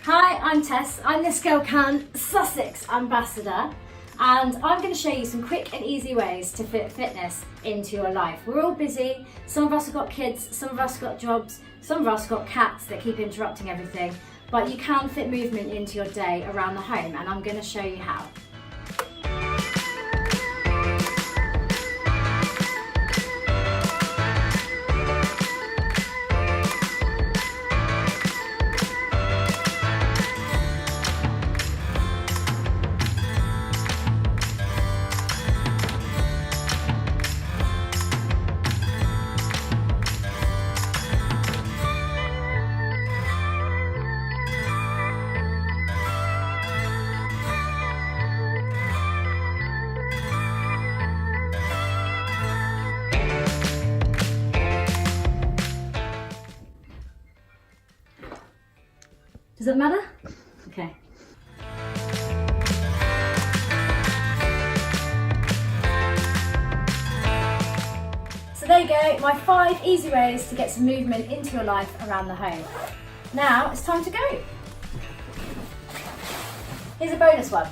Hi, I'm Tess. I'm this girl can Sussex Ambassador, and I'm going to show you some quick and easy ways to fit fitness into your life. We're all busy. Some of us have got kids, some of us have got jobs, some of us have got cats that keep interrupting everything, but you can fit movement into your day around the home, and I'm going to show you how. Does it matter? Okay. So there you go, my 5 easy ways to get some movement into your life around the home. Now it's time to go. Here's a bonus one.